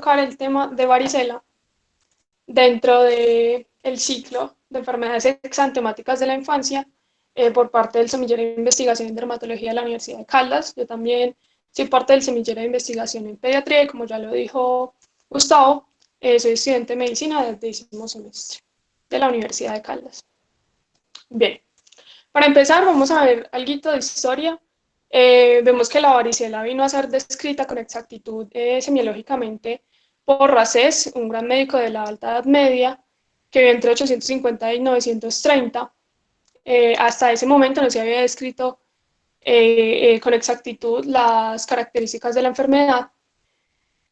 tocar el tema de varicela dentro del ciclo de enfermedades exantemáticas de la infancia por parte del semillero de investigación en dermatología de la Universidad de Caldas. Yo también soy parte del semillero de investigación en pediatría y, como ya lo dijo Gustavo, soy estudiante de medicina del 10º semestre de la Universidad de Caldas. Bien, para empezar vamos a ver algo de historia. Vemos que la varicela vino a ser descrita con exactitud semiológicamente por Racés, un gran médico de la Alta Edad Media, que vivió entre 850 y 930. Hasta ese momento no se había descrito con exactitud las características de la enfermedad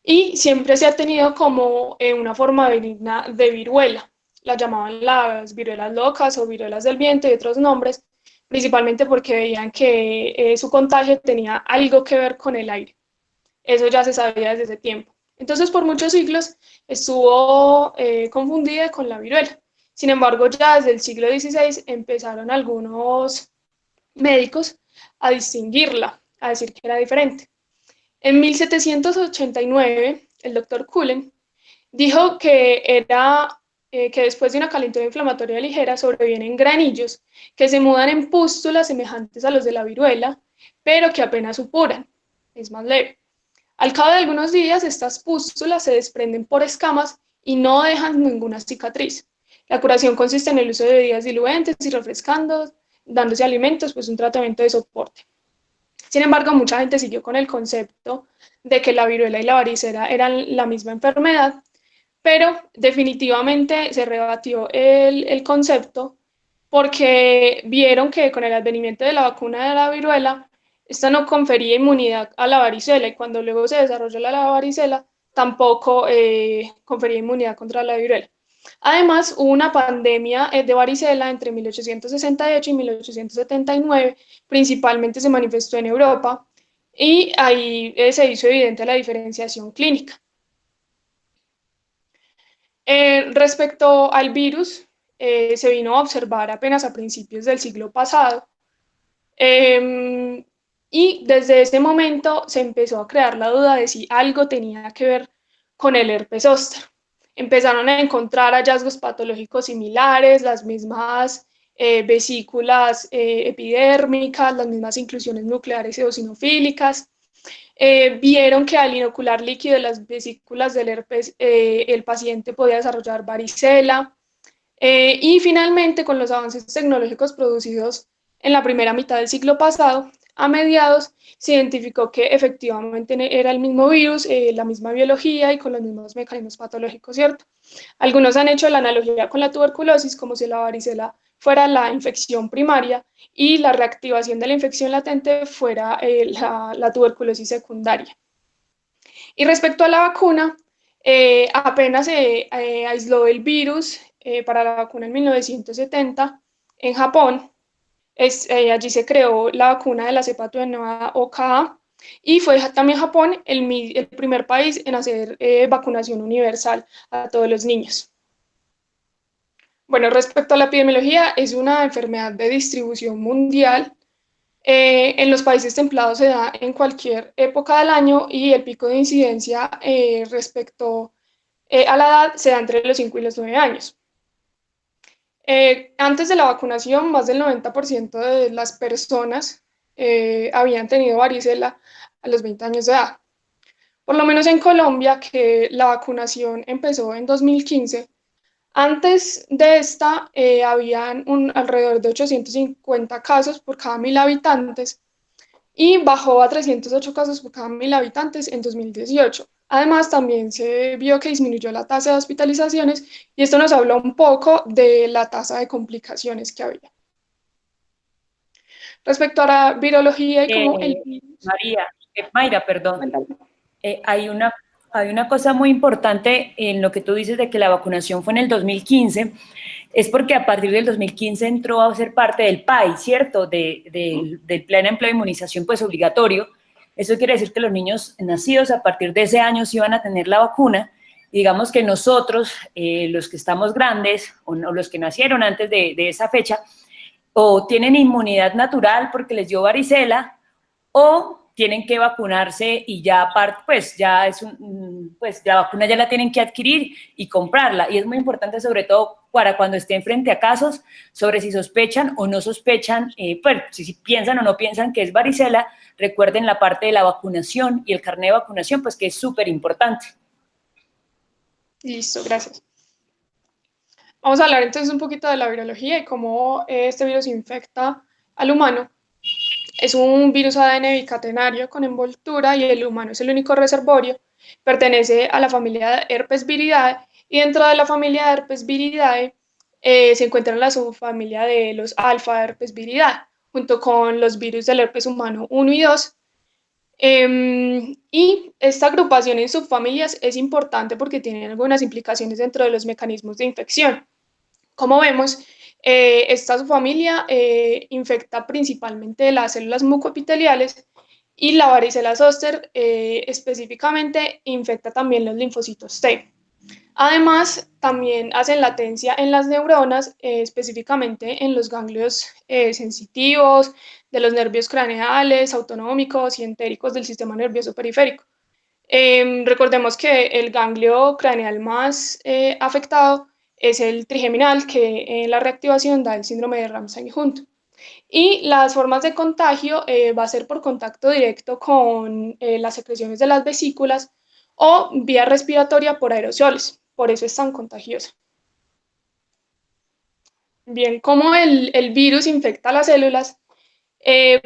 y siempre se ha tenido como una forma benigna de viruela. La llamaban las viruelas locas o viruelas del viento y otros nombres, principalmente porque veían que su contagio tenía algo que ver con el aire. Eso ya se sabía desde ese tiempo. Entonces, por muchos siglos estuvo confundida con la viruela. Sin embargo, ya desde el siglo XVI empezaron algunos médicos a distinguirla, a decir que era diferente. En 1789, el doctor Cullen dijo que después de una calentura inflamatoria ligera sobrevienen granillos que se mudan en pústulas semejantes a los de la viruela, pero que apenas supuran, es más leve. Al cabo de algunos días, estas pústulas se desprenden por escamas y no dejan ninguna cicatriz. La curación consiste en el uso de bebidas diluentes y refrescando, dándose alimentos, pues un tratamiento de soporte. Sin embargo, mucha gente siguió con el concepto de que la viruela y la varicela eran la misma enfermedad, pero definitivamente se rebatió el concepto porque vieron que con el advenimiento de la vacuna de la viruela, esta no confería inmunidad a la varicela y cuando luego se desarrolló la varicela, tampoco confería inmunidad contra la viruela. Además, hubo una pandemia de varicela entre 1868 y 1879, principalmente se manifestó en Europa y ahí se hizo evidente la diferenciación clínica. Respecto al virus, se vino a observar apenas a principios del siglo pasado y desde ese momento se empezó a crear la duda de si algo tenía que ver con el herpes zóster. Empezaron a encontrar hallazgos patológicos similares, las mismas vesículas epidérmicas, las mismas inclusiones nucleares eosinofílicas. Vieron que al inocular líquido de las vesículas del herpes, el paciente podía desarrollar varicela. Y finalmente, con los avances tecnológicos producidos en la primera mitad del siglo pasado, a mediados se identificó que efectivamente era el mismo virus, la misma biología y con los mismos mecanismos patológicos, ¿cierto? Algunos han hecho la analogía con la tuberculosis, como si la varicela fuera la infección primaria y la reactivación de la infección latente fuera la tuberculosis secundaria. Y respecto a la vacuna, apenas se aisló el virus para la vacuna en 1970 en Japón. Allí se creó la vacuna de la cepa atenuada OKA y fue también Japón el primer país en hacer vacunación universal a todos los niños. Bueno, respecto a la epidemiología, es una enfermedad de distribución mundial. En los países templados se da en cualquier época del año y el pico de incidencia respecto a la edad se da entre los 5 y los 9 años. Antes de la vacunación, más del 90% de las personas habían tenido varicela a los 20 años de edad. Por lo menos en Colombia, que la vacunación empezó en 2015, antes de esta habían alrededor de 850 casos por cada 1.000 habitantes y bajó a 308 casos por cada 1.000 habitantes en 2018. Además, también se vio que disminuyó la tasa de hospitalizaciones y esto nos habla un poco de la tasa de complicaciones que había. Respecto a la virología y cómo el virus... Mayra, perdón. Hay una cosa muy importante en lo que tú dices de que la vacunación fue en el 2015, es porque a partir del 2015 entró a ser parte del PAI, ¿cierto? Del Plan de Empleo de Inmunización pues obligatorio. Eso quiere decir que los niños nacidos a partir de ese año sí van a tener la vacuna. Y digamos que nosotros, los que estamos grandes o los que nacieron antes de esa fecha, o tienen inmunidad natural porque les dio varicela, o tienen que vacunarse y ya aparte, pues ya es pues la vacuna ya la tienen que adquirir y comprarla. Y es muy importante sobre todo para cuando estén frente a casos sobre si sospechan o no sospechan, pues si piensan o no piensan que es varicela, recuerden la parte de la vacunación y el carnet de vacunación, pues que es súper importante. Listo, gracias. Vamos a hablar entonces un poquito de la virología y cómo este virus infecta al humano. Es un virus ADN bicatenario con envoltura y el humano es el único reservorio. Pertenece a la familia de Herpes viridae y dentro de la familia de Herpes viridae se encuentra la subfamilia de los alfa Herpes viridae, junto con los virus del herpes humano 1 y 2. Y esta agrupación en subfamilias es importante porque tiene algunas implicaciones dentro de los mecanismos de infección. Como vemos, esta subfamilia infecta principalmente las células mucoepiteliales y la varicela zoster específicamente infecta también los linfocitos T. Además, también hacen latencia en las neuronas, específicamente en los ganglios sensitivos, de los nervios craneales, autonómicos y entéricos del sistema nervioso periférico. Recordemos que el ganglio craneal más afectado es el trigeminal, que en la reactivación da el síndrome de Ramsay-Hunt. Y las formas de contagio va a ser por contacto directo con las secreciones de las vesículas o vía respiratoria por aerosoles. Por eso es tan contagiosa. Bien, ¿cómo el virus infecta las células?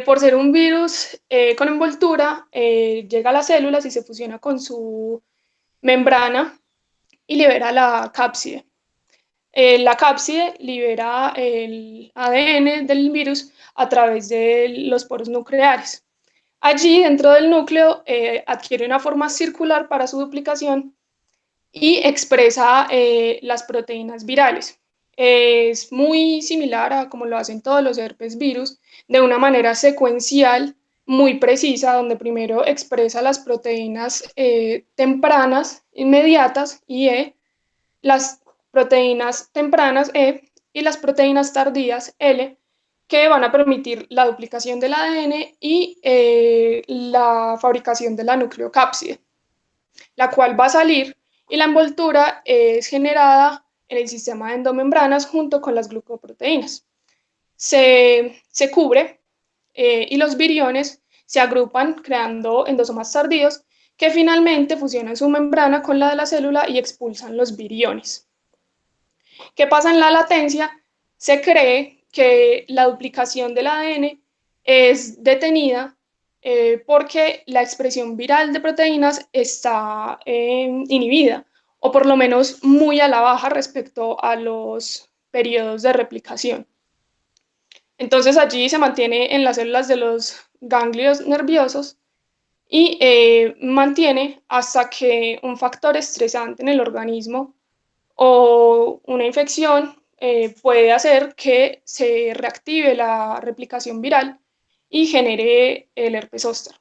Por ser un virus con envoltura, llega a las células y se fusiona con su membrana y libera la cápside. La cápside libera el ADN del virus a través de los poros nucleares. Allí, dentro del núcleo, adquiere una forma circular para su duplicación y expresa las proteínas virales. Es muy similar a como lo hacen todos los herpes virus, de una manera secuencial muy precisa, donde primero expresa las proteínas tempranas, inmediatas, IE, las proteínas tempranas E y las proteínas tardías L, que van a permitir la duplicación del ADN y la fabricación de la nucleocápside, la cual va a salir y la envoltura es generada en el sistema de endomembranas junto con las glucoproteínas. Se cubre y los viriones se agrupan creando endosomas tardíos que finalmente fusionan su membrana con la de la célula y expulsan los viriones. ¿Qué pasa en la latencia? Se cree que la duplicación del ADN es detenida porque la expresión viral de proteínas está inhibida o por lo menos muy a la baja respecto a los periodos de replicación. Entonces allí se mantiene en las células de los ganglios nerviosos y mantiene hasta que un factor estresante en el organismo o una infección puede hacer que se reactive la replicación viral y genere el herpes zóster.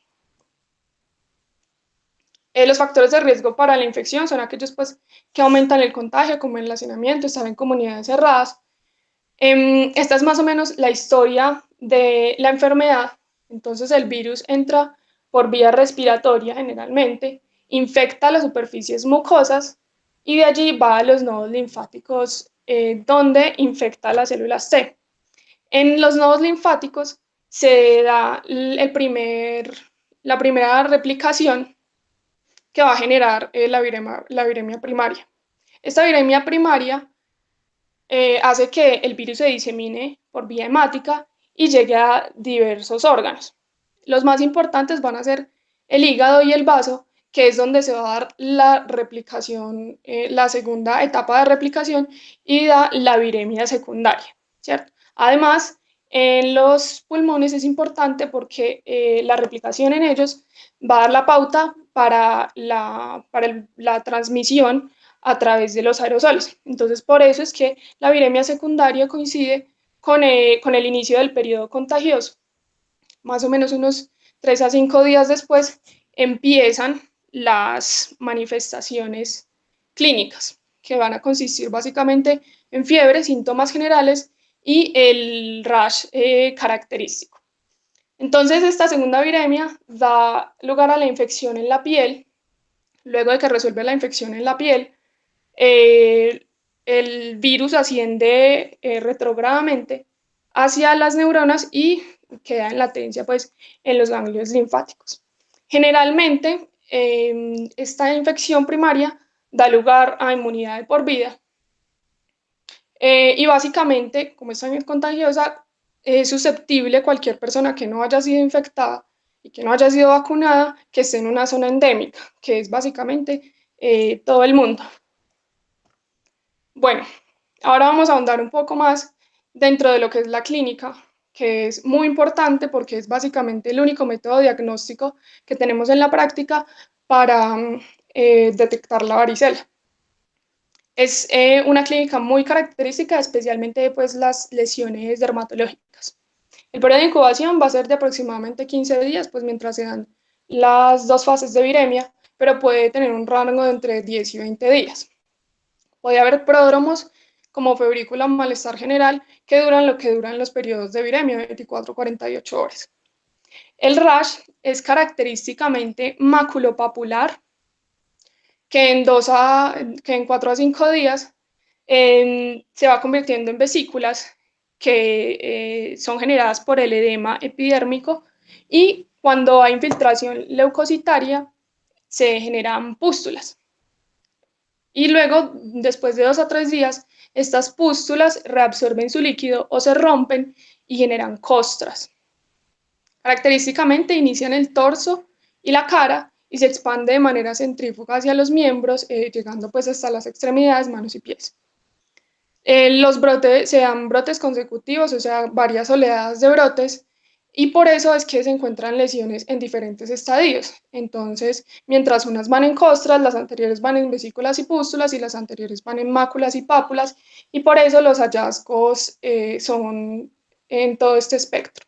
Los factores de riesgo para la infección son aquellos pues, que aumentan el contagio, como el hacinamiento, estar en comunidades cerradas. Esta es más o menos la historia de la enfermedad. Entonces el virus entra por vía respiratoria generalmente, infecta las superficies mucosas y de allí va a los nodos linfáticos donde infecta las células T. En los nodos linfáticos se da la primera replicación que va a generar la viremia primaria. Esta viremia primaria hace que el virus se disemine por vía hemática y llegue a diversos órganos. Los más importantes van a ser el hígado y el vaso, que es donde se va a dar la replicación, la segunda etapa de replicación y da la viremia secundaria, ¿cierto? Además, en los pulmones es importante porque la replicación en ellos va a dar la pauta para la transmisión a través de los aerosoles. Entonces, por eso es que la viremia secundaria coincide con el inicio del periodo contagioso. Más o menos unos 3 a 5 días después empiezan las manifestaciones clínicas, que van a consistir básicamente en fiebre, síntomas generales y el rash característico. Entonces, esta segunda viremia da lugar a la infección en la piel. Luego de que resuelve la infección en la piel, el virus asciende retrógradamente hacia las neuronas y queda en latencia pues, en los ganglios linfáticos. Generalmente, esta infección primaria da lugar a inmunidad de por vida y básicamente, como es también contagiosa, es susceptible cualquier persona que no haya sido infectada y que no haya sido vacunada, que esté en una zona endémica, que es básicamente todo el mundo. Bueno, ahora vamos a ahondar un poco más dentro de lo que es la clínica, que es muy importante porque es básicamente el único método diagnóstico que tenemos en la práctica para detectar la varicela. Es una clínica muy característica, especialmente pues, las lesiones dermatológicas. El periodo de incubación va a ser de aproximadamente 15 días, pues mientras se dan las dos fases de viremia, pero puede tener un rango de entre 10 y 20 días. Puede haber pródromos como febrícula o malestar general que duran lo que duran los periodos de viremia, 24 a 48 horas. El rash es característicamente maculopapular, que en 4 a 5 días se va convirtiendo en vesículas que son generadas por el edema epidérmico y cuando hay infiltración leucocitaria se generan pústulas. Y luego, después de 2 a 3 días, estas pústulas reabsorben su líquido o se rompen y generan costras. Característicamente inician el torso y la cara y se expande de manera centrífuga hacia los miembros, llegando pues hasta las extremidades, manos y pies. Los brotes se dan brotes consecutivos, o sea, varias oleadas de brotes, y por eso es que se encuentran lesiones en diferentes estadios. Entonces, mientras unas van en costras, las anteriores van en vesículas y pústulas, y las anteriores van en máculas y pápulas, y por eso los hallazgos son en todo este espectro.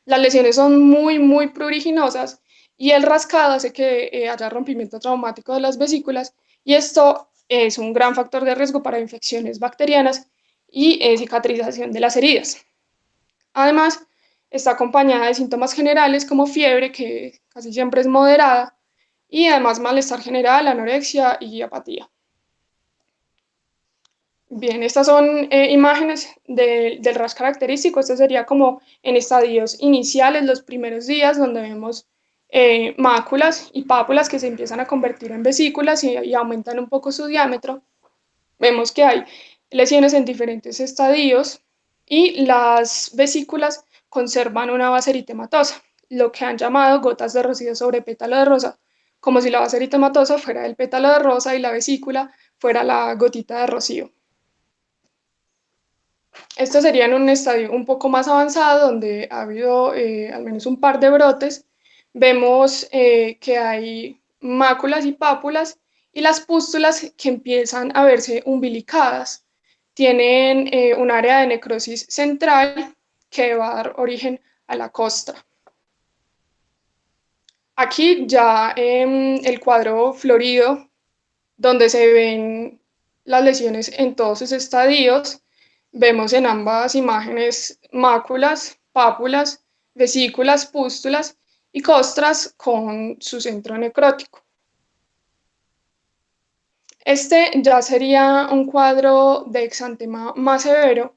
Las lesiones son muy, muy pruriginosas y el rascado hace que haya rompimiento traumático de las vesículas y esto es un gran factor de riesgo para infecciones bacterianas y cicatrización de las heridas. Además, está acompañada de síntomas generales como fiebre, que casi siempre es moderada, y además malestar general, anorexia y apatía. Bien, estas son imágenes del rash característico. Esto sería como en estadios iniciales, los primeros días, donde vemos máculas y pápulas que se empiezan a convertir en vesículas y aumentan un poco su diámetro. Vemos que hay lesiones en diferentes estadios y las vesículas conservan una base eritematosa, lo que han llamado gotas de rocío sobre pétalo de rosa, como si la base eritematosa fuera el pétalo de rosa y la vesícula fuera la gotita de rocío. Esto sería en un estadio un poco más avanzado, donde ha habido al menos un par de brotes. Vemos que hay máculas y pápulas y las pústulas que empiezan a verse umbilicadas. Tienen un área de necrosis central que va a dar origen a la costra. Aquí ya el cuadro florido, donde se ven las lesiones en todos sus estadios. Vemos en ambas imágenes máculas, pápulas, vesículas, pústulas y costras con su centro necrótico. Este ya sería un cuadro de exantema más severo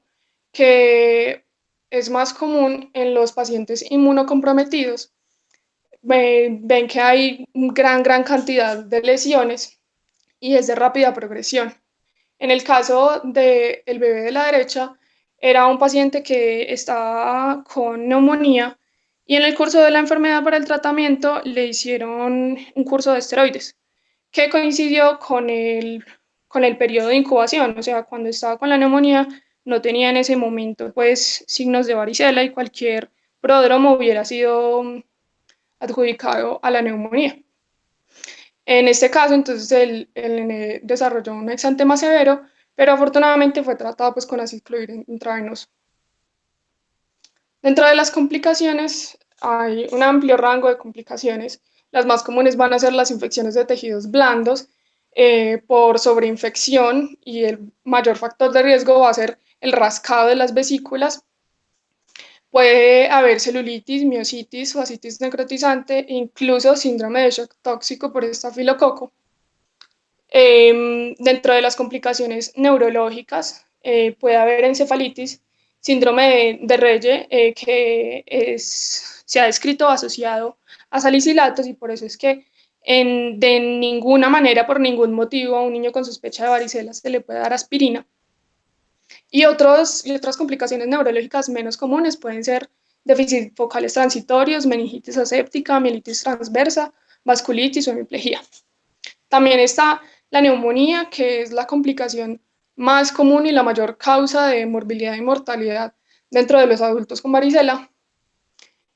que es más común en los pacientes inmunocomprometidos. Ven que hay gran cantidad de lesiones y es de rápida progresión. En el caso del bebé de la derecha, era un paciente que estaba con neumonía y en el curso de la enfermedad para el tratamiento le hicieron un curso de esteroides que coincidió con el periodo de incubación, o sea, cuando estaba con la neumonía no tenía en ese momento pues signos de varicela y cualquier prodromo hubiera sido adjudicado a la neumonía. En este caso, entonces, el nene desarrolló un exantema severo, pero afortunadamente fue tratado pues, con aciclovir intravenoso. Dentro de las complicaciones hay un amplio rango de complicaciones. Las más comunes van a ser las infecciones de tejidos blandos por sobreinfección y el mayor factor de riesgo va a ser el rascado de las vesículas. Puede haber celulitis, miositis, fascitis necrotizante e incluso síndrome de shock tóxico por estafilococo. Dentro de las complicaciones neurológicas puede haber encefalitis, síndrome de Reye, se ha descrito asociado a salicilatos y por eso es que de ninguna manera, por ningún motivo, a un niño con sospecha de varicela se le puede dar aspirina. Y otras complicaciones neurológicas menos comunes pueden ser déficit focales transitorios, meningitis aséptica, mielitis transversa, vasculitis o hemiplegia. También está la neumonía, que es la complicación más común y la mayor causa de morbilidad y mortalidad dentro de los adultos con varicela.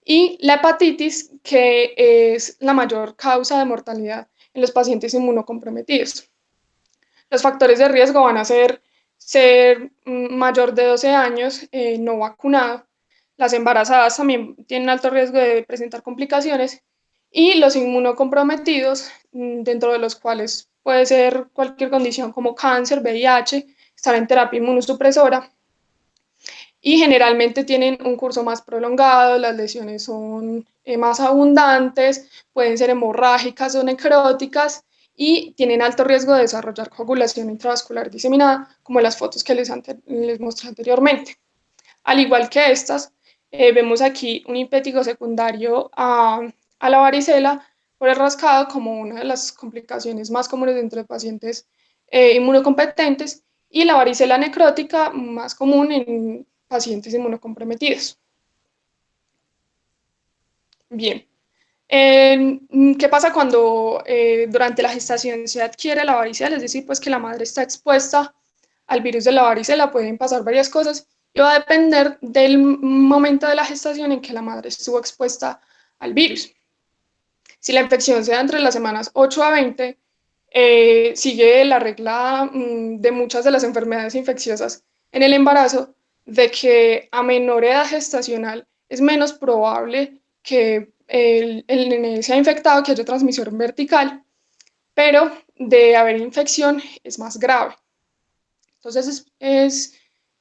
Y la hepatitis, que es la mayor causa de mortalidad en los pacientes inmunocomprometidos. Los factores de riesgo van a ser mayor de 12 años, no vacunado. Las embarazadas también tienen alto riesgo de presentar complicaciones y los inmunocomprometidos, dentro de los cuales puede ser cualquier condición como cáncer, VIH, estar en terapia inmunosupresora y generalmente tienen un curso más prolongado, las lesiones son más abundantes, pueden ser hemorrágicas o necróticas y tienen alto riesgo de desarrollar coagulación intravascular diseminada, como en las fotos que les mostré anteriormente. Al igual que estas, vemos aquí un impétigo secundario a la varicela por el rascado como una de las complicaciones más comunes entre pacientes inmunocompetentes y la varicela necrótica más común en pacientes inmunocomprometidos. Bien. ¿Qué pasa cuando durante la gestación se adquiere la varicela? Es decir, pues que la madre está expuesta al virus de la varicela, pueden pasar varias cosas y va a depender del momento de la gestación en que la madre estuvo expuesta al virus. Si la infección se da entre las semanas 8 a 20, sigue la regla de muchas de las enfermedades infecciosas en el embarazo, de que a menor edad gestacional es menos probable que el nene sea infectado, que haya transmisión vertical, pero de haber infección es más grave. Entonces,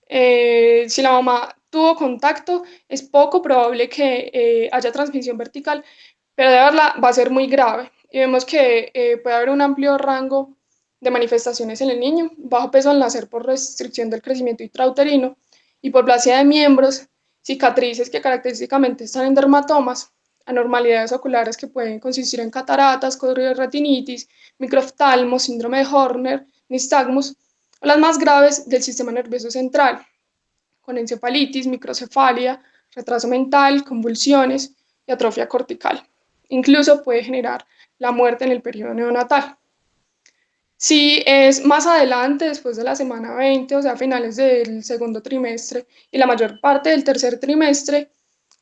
si la mamá tuvo contacto, es poco probable que haya transmisión vertical, pero de haberla va a ser muy grave. Y vemos que puede haber un amplio rango de manifestaciones en el niño: bajo peso al nacer por restricción del crecimiento intrauterino, hipoplasia de miembros, cicatrices que característicamente están en dermatomas, anormalidades oculares que pueden consistir en cataratas, retinitis, microftalmos, síndrome de Horner, nistagmus, o las más graves del sistema nervioso central, con encefalitis, microcefalia, retraso mental, convulsiones y atrofia cortical. Incluso puede generar la muerte en el periodo neonatal. Si es más adelante, después de la semana 20, o sea, a finales del segundo trimestre y la mayor parte del tercer trimestre,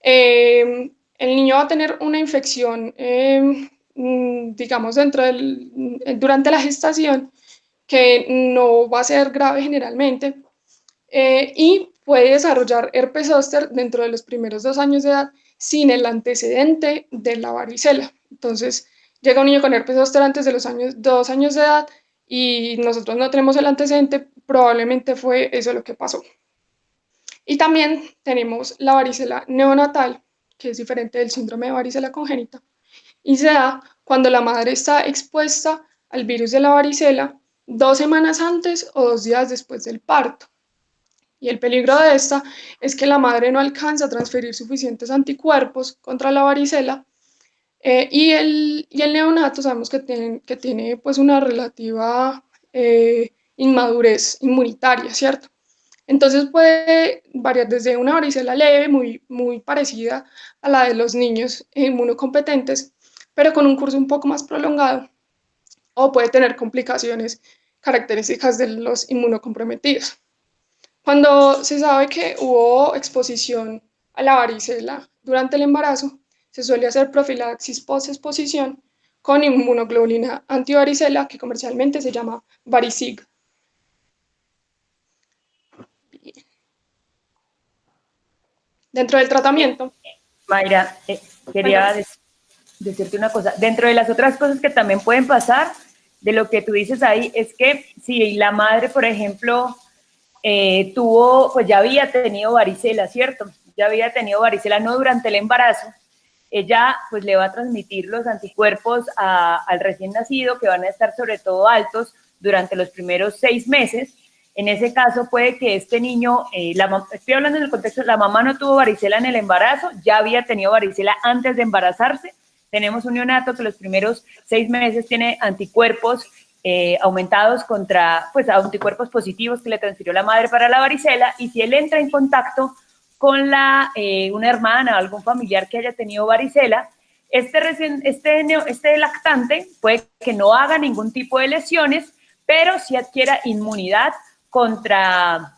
el niño va a tener una infección, digamos, durante la gestación, que no va a ser grave generalmente, y puede desarrollar herpes zóster dentro de los primeros 2 años de edad sin el antecedente de la varicela. Entonces, llega un niño con herpes zóster antes de los 2 años de edad y nosotros no tenemos el antecedente, probablemente fue eso lo que pasó. Y también tenemos la varicela neonatal, que es diferente del síndrome de varicela congénita, y se da cuando la madre está expuesta al virus de la varicela 2 semanas antes o 2 días después del parto. Y el peligro de esta es que la madre no alcanza a transferir suficientes anticuerpos contra la varicela, y el neonato sabemos que tiene pues una relativa inmadurez inmunitaria, ¿cierto? Entonces puede variar desde una varicela leve, muy parecida a la de los niños inmunocompetentes, pero con un curso un poco más prolongado, o puede tener complicaciones características de los inmunocomprometidos. Cuando se sabe que hubo exposición a la varicela durante el embarazo, se suele hacer profilaxis post-exposición con inmunoglobulina antivaricela, que comercialmente se llama Varicig. Dentro del tratamiento. Mayra, quería decirte una cosa. Dentro de las otras cosas que también pueden pasar, de lo que tú dices ahí, es que si la madre, por ejemplo, pues ya había tenido varicela, ¿cierto? ya había tenido varicela, no durante el embarazo, ella pues le va a transmitir los anticuerpos al recién nacido, que van a estar sobre todo altos durante los primeros 6 meses. En ese caso puede que este niño, estoy hablando en el contexto, la mamá no tuvo varicela en el embarazo, ya había tenido varicela antes de embarazarse. Tenemos un neonato que los primeros 6 meses tiene anticuerpos aumentados contra, pues anticuerpos positivos que le transfirió la madre para la varicela, y si él entra en contacto con una hermana o algún familiar que haya tenido varicela, este lactante puede que no haga ningún tipo de lesiones, pero sí adquiera inmunidad contra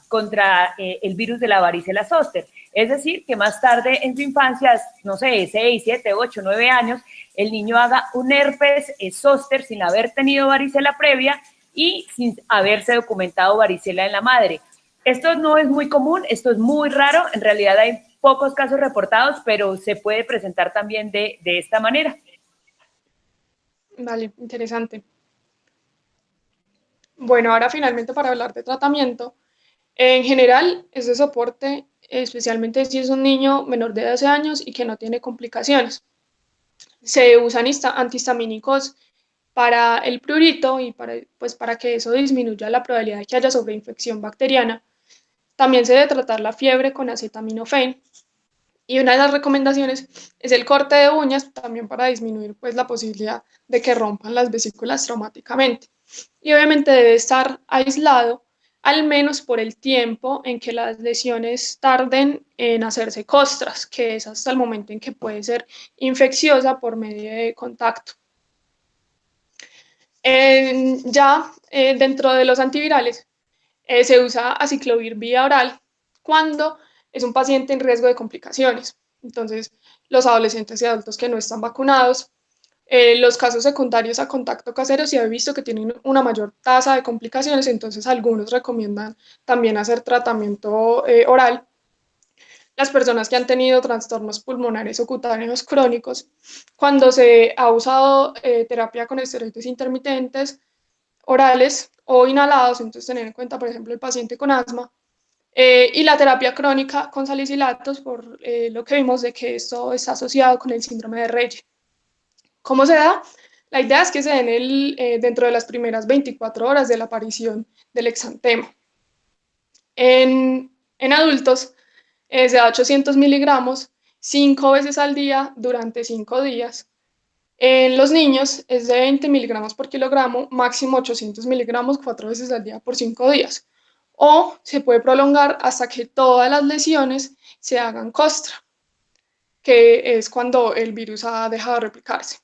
el virus de la varicela zóster. Es decir, que más tarde en su infancia, no sé, 6, 7, 8, 9 años, el niño haga un herpes zóster sin haber tenido varicela previa y sin haberse documentado varicela en la madre. Esto no es muy común, esto es muy raro, en realidad hay pocos casos reportados, pero se puede presentar también de esta manera. Vale, interesante. Bueno, ahora finalmente para hablar de tratamiento, en general es de soporte, especialmente si es un niño menor de 12 años y que no tiene complicaciones. Se usan antihistamínicos para el prurito y para que eso disminuya la probabilidad de que haya sobreinfección bacteriana. También se debe tratar la fiebre con acetaminofén. Y una de las recomendaciones es el corte de uñas, también para disminuir pues, la posibilidad de que rompan las vesículas traumáticamente. Y obviamente debe estar aislado, al menos por el tiempo en que las lesiones tarden en hacerse costras, que es hasta el momento en que puede ser infecciosa por medio de contacto. Dentro de los antivirales se usa aciclovir vía oral cuando es un paciente en riesgo de complicaciones. Entonces, los adolescentes y adultos que no están vacunados, los casos secundarios a contacto casero sí he visto que tienen una mayor tasa de complicaciones, entonces algunos recomiendan también hacer tratamiento oral. Las personas que han tenido trastornos pulmonares o cutáneos crónicos, cuando se ha usado terapia con esteroides intermitentes, orales o inhalados, entonces tener en cuenta, por ejemplo, el paciente con asma, y la terapia crónica con salicilatos, por lo que vimos de que esto está asociado con el síndrome de Reye. ¿Cómo se da? La idea es que se den dentro de las primeras 24 horas de la aparición del exantema. En adultos se da 800 miligramos 5 veces al día durante 5 días. En los niños es de 20 miligramos por kilogramo, máximo 800 miligramos 4 veces al día por 5 días. O se puede prolongar hasta que todas las lesiones se hagan costra, que es cuando el virus ha dejado de replicarse.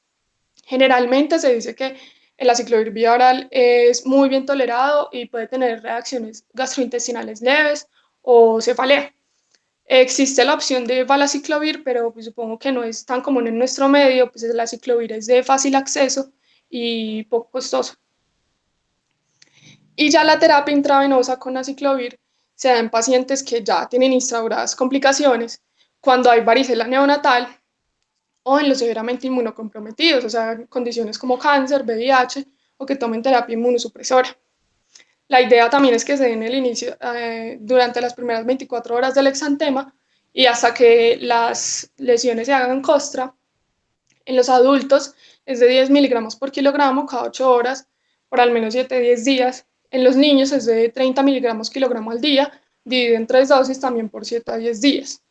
Generalmente se dice que el aciclovir vía oral es muy bien tolerado y puede tener reacciones gastrointestinales leves o cefalea. Existe la opción de valaciclovir, pero pues supongo que no es tan común en nuestro medio, pues el aciclovir es de fácil acceso y poco costoso. Y ya la terapia intravenosa con aciclovir se da en pacientes que ya tienen instauradas complicaciones, cuando hay varicela neonatal o en los severamente inmunocomprometidos, o sea, condiciones como cáncer, VIH o que tomen terapia inmunosupresora. La idea también es que se den el inicio durante las primeras 24 horas del exantema y hasta que las lesiones se hagan costra. En los adultos es de 10 miligramos por kilogramo cada 8 horas por al menos 7-10 días. En los niños es de 30 miligramos kilogramo al día, dividido en 3 dosis también por 7-10 días.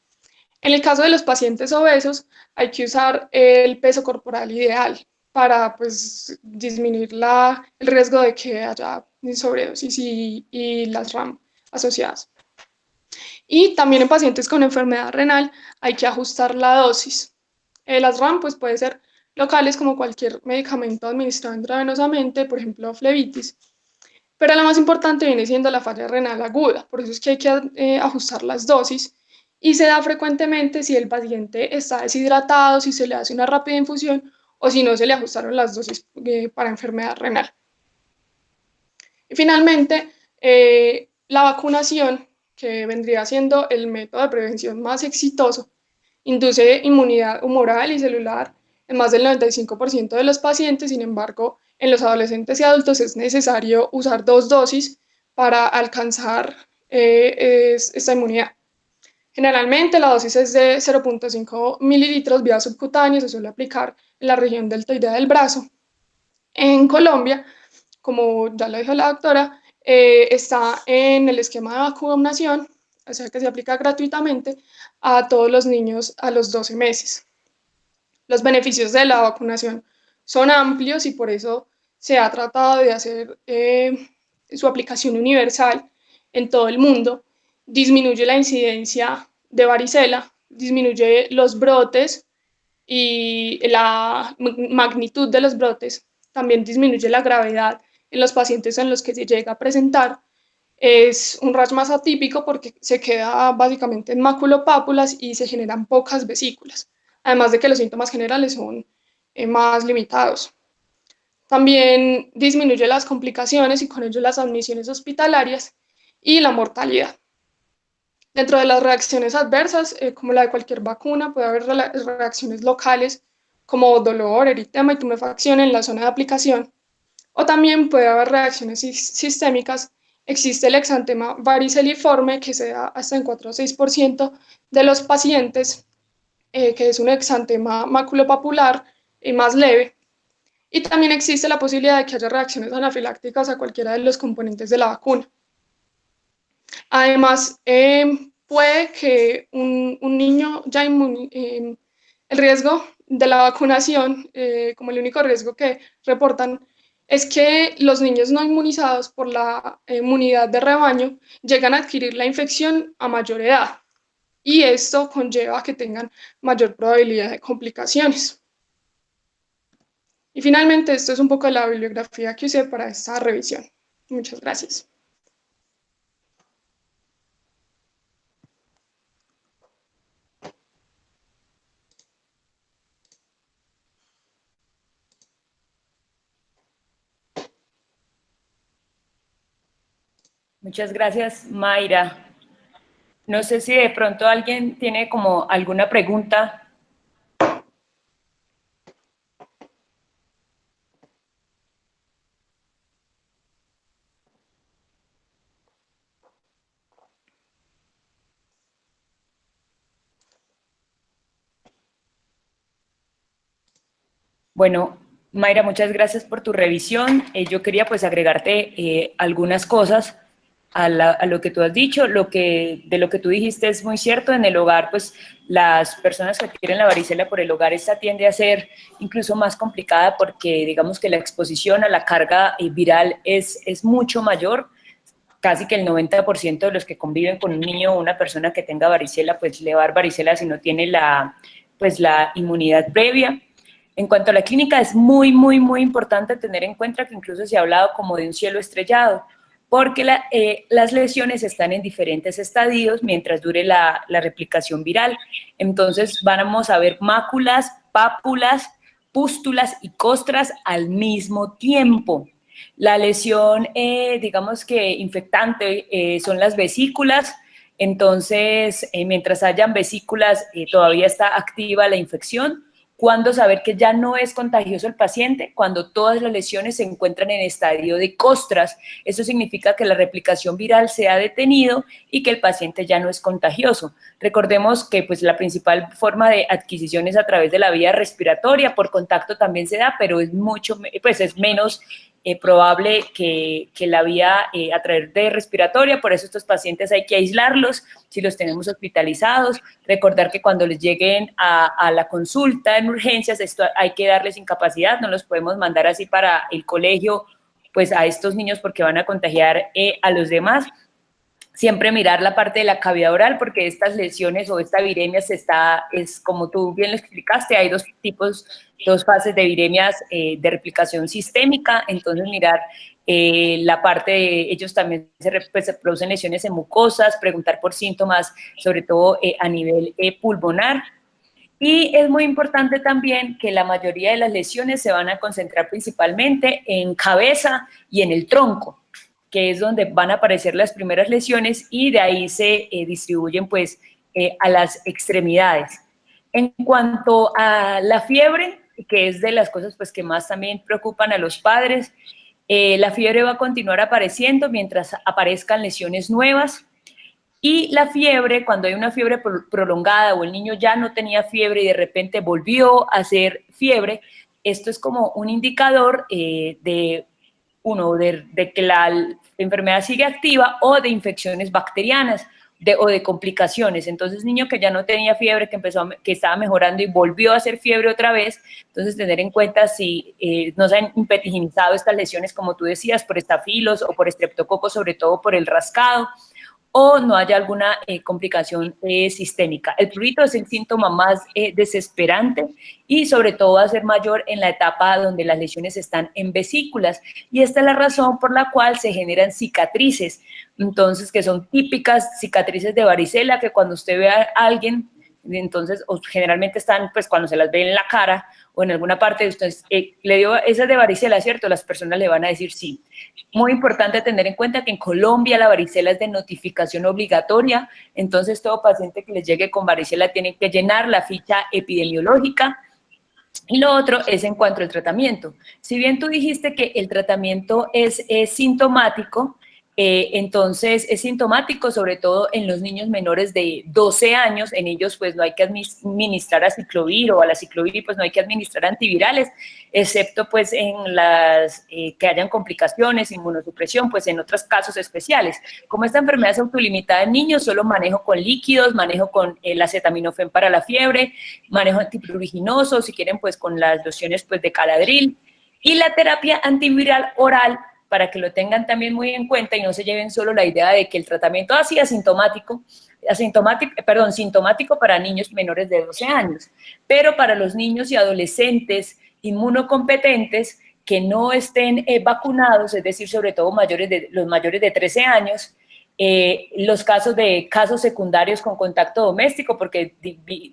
En el caso de los pacientes obesos, hay que usar el peso corporal ideal para pues, disminuir el riesgo de que haya sobredosis y las RAM asociadas. Y también en pacientes con enfermedad renal hay que ajustar la dosis. Las RAM pues, puede ser locales como cualquier medicamento administrado intravenosamente, por ejemplo, flebitis. Pero la más importante viene siendo la falla renal aguda, por eso es que hay que ajustar las dosis y se da frecuentemente si el paciente está deshidratado, si se le hace una rápida infusión o si no se le ajustaron las dosis para enfermedad renal. Y finalmente, la vacunación, que vendría siendo el método de prevención más exitoso, induce inmunidad humoral y celular en más del 95% de los pacientes. Sin embargo, en los adolescentes y adultos es necesario usar 2 dosis para alcanzar esta inmunidad. Generalmente la dosis es de 0,5 mililitros vía subcutánea, se suele aplicar en la región deltoidea del brazo. En Colombia, como ya lo dijo la doctora, está en el esquema de vacunación, o sea que se aplica gratuitamente a todos los niños a los 12 meses. Los beneficios de la vacunación son amplios y por eso se ha tratado de hacer su aplicación universal en todo el mundo. Disminuye la incidencia de varicela, disminuye los brotes y la magnitud de los brotes, también disminuye la gravedad en los pacientes en los que se llega a presentar. Es un rash más atípico porque se queda básicamente en maculopápulas y se generan pocas vesículas, además de que los síntomas generales son más limitados. También disminuye las complicaciones y con ello las admisiones hospitalarias y la mortalidad. Dentro de las reacciones adversas, como la de cualquier vacuna, puede haber reacciones locales como dolor, eritema y tumefacción en la zona de aplicación, o también puede haber reacciones sistémicas. Existe el exantema variceliforme que se da hasta en 4 o 6% de los pacientes, que es un exantema maculopapular más leve. Y también existe la posibilidad de que haya reacciones anafilácticas a cualquiera de los componentes de la vacuna. Además, puede que un niño ya el riesgo de la vacunación, como el único riesgo que reportan, es que los niños no inmunizados por la inmunidad de rebaño llegan a adquirir la infección a mayor edad y esto conlleva a que tengan mayor probabilidad de complicaciones. Y finalmente, esto es un poco de la bibliografía que usé para esta revisión. Muchas gracias. Muchas gracias, Mayra. No sé si de pronto alguien tiene como alguna pregunta. Bueno, Mayra, muchas gracias por tu revisión. Yo quería pues agregarte algunas cosas a lo que tú has dicho. De lo que tú dijiste es muy cierto. En el hogar, pues las personas que adquieren la varicela por el hogar, esta tiende a ser incluso más complicada porque digamos que la exposición a la carga viral es mucho mayor. Casi que el 90% de los que conviven con un niño o una persona que tenga varicela, pues le va a dar varicela si no tiene pues la inmunidad previa. En cuanto a la clínica, es muy, muy, muy importante tener en cuenta que incluso se ha hablado como de un cielo estrellado, porque las lesiones están en diferentes estadios mientras dure la replicación viral. Entonces vamos a ver máculas, pápulas, pústulas y costras al mismo tiempo. La lesión, digamos que infectante, son las vesículas. Entonces, mientras hayan vesículas, todavía está activa la infección. ¿Cuándo saber que ya no es contagioso el paciente? Cuando todas las lesiones se encuentran en estadio de costras. Eso significa que la replicación viral se ha detenido y que el paciente ya no es contagioso. Recordemos que pues, la principal forma de adquisición es a través de la vía respiratoria, por contacto también se da, pero es menos probable que la vía a través de respiratoria. Por eso estos pacientes hay que aislarlos si los tenemos hospitalizados. Recordar que cuando les lleguen a la consulta en urgencias, esto hay que darles incapacidad, no los podemos mandar así para el colegio, pues a estos niños porque van a contagiar a los demás. Siempre mirar la parte de la cavidad oral porque estas lesiones o esta viremia es como tú bien lo explicaste, hay dos fases de viremias de replicación sistémica, entonces mirar la parte de ellos también se producen lesiones en mucosas, preguntar por síntomas, sobre todo a nivel pulmonar. Y es muy importante también que la mayoría de las lesiones se van a concentrar principalmente en cabeza y en el tronco, que es donde van a aparecer las primeras lesiones y de ahí se distribuyen pues a las extremidades. En cuanto a la fiebre, que es de las cosas pues que más también preocupan a los padres, la fiebre va a continuar apareciendo mientras aparezcan lesiones nuevas. Y la fiebre, cuando hay una fiebre prolongada o el niño ya no tenía fiebre y de repente volvió a hacer fiebre, esto es como un indicador de que la enfermedad sigue activa o de infecciones bacterianas o de complicaciones. Entonces, niño que ya no tenía fiebre, que estaba mejorando y volvió a hacer fiebre otra vez, entonces tener en cuenta si no se han impetiginizado estas lesiones, como tú decías, por estafilos o por estreptococos, sobre todo por el rascado, o no haya alguna complicación sistémica. El prurito es el síntoma más desesperante y sobre todo va a ser mayor en la etapa donde las lesiones están en vesículas, y esta es la razón por la cual se generan cicatrices, entonces que son típicas cicatrices de varicela, que cuando usted ve a alguien, entonces generalmente están pues cuando se las ve en la cara o en alguna parte de ustedes, le dio esa de varicela, ¿cierto? Las personas le van a decir sí. Muy importante tener en cuenta que en Colombia la varicela es de notificación obligatoria, entonces todo paciente que les llegue con varicela tiene que llenar la ficha epidemiológica. Y lo otro es en cuanto al tratamiento. Si bien tú dijiste que el tratamiento es sintomático, entonces es sintomático sobre todo en los niños menores de 12 años, en ellos pues no hay que administrar aciclovir, o a la aciclovir pues no hay que administrar antivirales, excepto pues en las que hayan complicaciones, inmunosupresión, pues en otros casos especiales. Como esta enfermedad es autolimitada en niños, solo manejo con líquidos, manejo con el acetaminofén para la fiebre, manejo antipruriginoso, si quieren pues con las lociones pues de Caladril, y la terapia antiviral oral, para que lo tengan también muy en cuenta y no se lleven solo la idea de que el tratamiento así sintomático para niños menores de 12 años, pero para los niños y adolescentes inmunocompetentes que no estén vacunados, es decir, sobre todo los mayores de 13 años, los casos secundarios con contacto doméstico, porque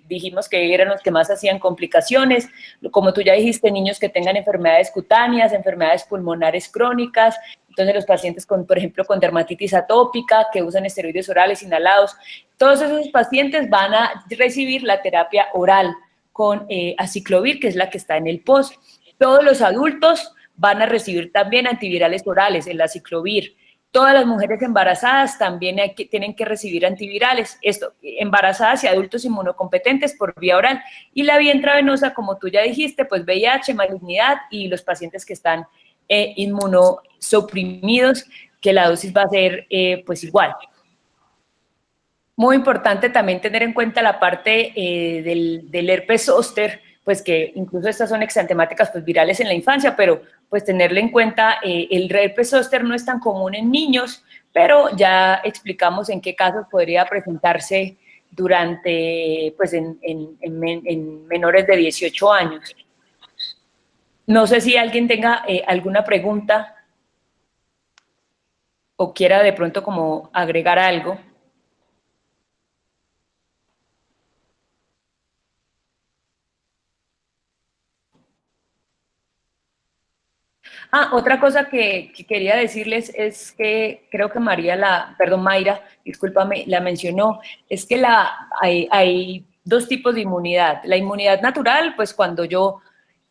dijimos que eran los que más hacían complicaciones, como tú ya dijiste, niños que tengan enfermedades cutáneas, enfermedades pulmonares crónicas, entonces los pacientes por ejemplo, con dermatitis atópica, que usan esteroides orales inhalados, todos esos pacientes van a recibir la terapia oral con aciclovir, que es la que está en el POS. Todos los adultos van a recibir también antivirales orales, el aciclovir. Todas las mujeres embarazadas también tienen que recibir antivirales, embarazadas y adultos inmunocompetentes por vía oral. Y la vía intravenosa, como tú ya dijiste, pues VIH, malignidad y los pacientes que están inmunosuprimidos, que la dosis va a ser pues igual. Muy importante también tener en cuenta la parte del herpes zóster, pues que incluso estas son exantemáticas pues virales en la infancia, pero pues tenerle en cuenta, el herpes zóster no es tan común en niños, pero ya explicamos en qué casos podría presentarse pues en menores de 18 años. No sé si alguien tenga alguna pregunta o quiera de pronto como agregar algo. Otra cosa que quería decirles es que creo que Mayra, discúlpame, la mencionó, es que hay dos tipos de inmunidad. La inmunidad natural, pues cuando yo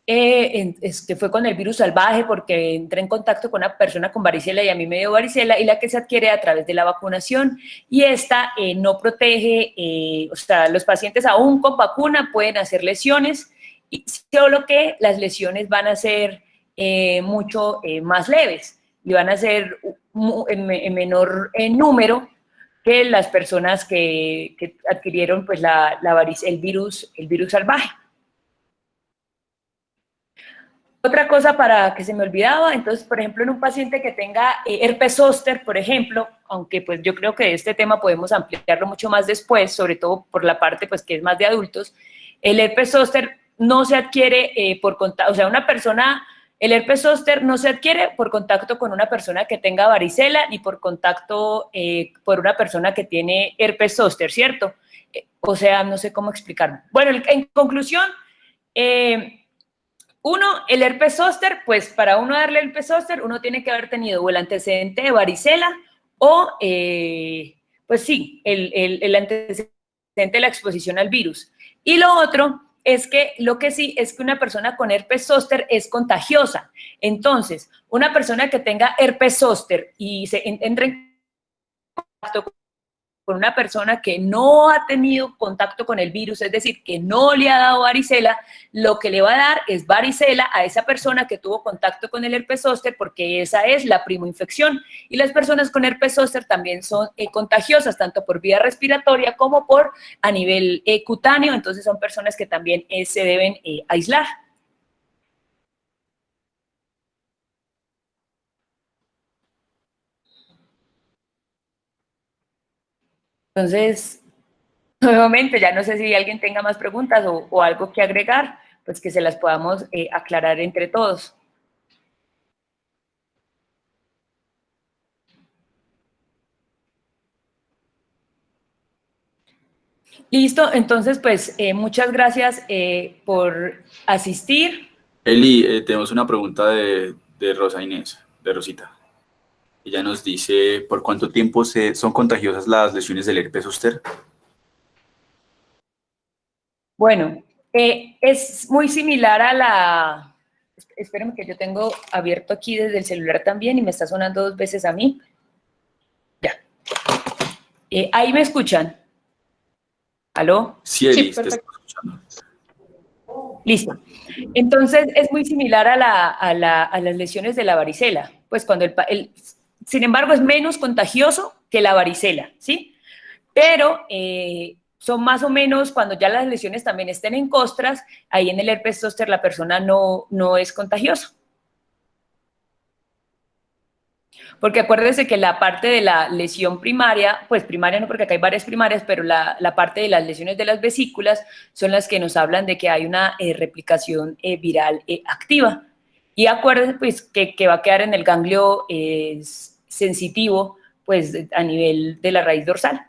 que fue con el virus salvaje porque entré en contacto con una persona con varicela y a mí me dio varicela, y la que se adquiere a través de la vacunación, y esta no protege, o sea, los pacientes aún con vacuna pueden hacer lesiones, solo que las lesiones van a ser mucho más leves y van a ser en menor número que las personas que adquirieron pues el virus salvaje. Otra cosa para que se me olvidaba, entonces, por ejemplo, en un paciente que tenga herpes zóster, por ejemplo, aunque pues yo creo que este tema podemos ampliarlo mucho más después, sobre todo por la parte pues que es más de adultos, el herpes zóster no se adquiere por contacto, o sea, el herpes zóster no se adquiere por contacto con una persona que tenga varicela, ni por contacto por una persona que tiene herpes zóster, ¿cierto? O sea, no sé cómo explicarlo. Bueno, en conclusión, el herpes zóster, pues para uno darle el herpes zóster, uno tiene que haber tenido o el antecedente de varicela o, pues sí, el antecedente de la exposición al virus. Y lo otro es que lo que sí es que una persona con herpes zóster es contagiosa. Entonces, una persona que tenga herpes zóster y se entre en contacto con una persona que no ha tenido contacto con el virus, es decir, que no le ha dado varicela, lo que le va a dar es varicela a esa persona que tuvo contacto con el herpes zóster, porque esa es la primoinfección. Y las personas con herpes zóster también son contagiosas, tanto por vía respiratoria como por a nivel cutáneo, entonces son personas que también se deben aislar. Entonces, nuevamente, ya no sé si alguien tenga más preguntas o algo que agregar, pues que se las podamos aclarar entre todos. Listo, entonces, pues muchas gracias por asistir. Eli, tenemos una pregunta de Rosa Inés, de Rosita. Ella nos dice, ¿por cuánto tiempo son contagiosas las lesiones del herpes zóster? Bueno, es muy similar a la... Espérame que yo tengo abierto aquí desde el celular también y me está sonando 2 veces a mí. Ya. ¿Ahí me escuchan? ¿Aló? Sí, Eli, Sí, te perfecto. estamos escuchando. Listo. Entonces, es muy similar a las lesiones de la varicela. Pues cuando sin embargo, es menos contagioso que la varicela, ¿sí? Pero son más o menos cuando ya las lesiones también estén en costras, ahí en el herpes zóster la persona no es contagiosa. Porque acuérdense que la parte de la lesión primaria, pues primaria no porque acá hay varias primarias, pero la parte de las lesiones de las vesículas son las que nos hablan de que hay una replicación viral activa. Y acuérdense pues que va a quedar en el ganglio sensitivo pues a nivel de la raíz dorsal.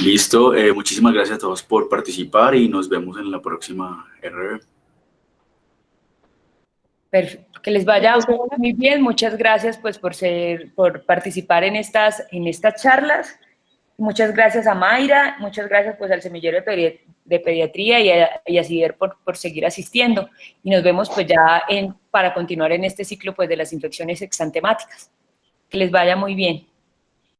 Listo, muchísimas gracias a todos por participar y nos vemos en la próxima RB. Perfecto. Que les vaya muy bien. Muchas gracias pues por participar en estas charlas. Muchas gracias a Mayra, muchas gracias pues al Semillero de Pediatría y a CIDER por seguir asistiendo. Y nos vemos pues ya para continuar en este ciclo pues de las infecciones exantemáticas. Que les vaya muy bien.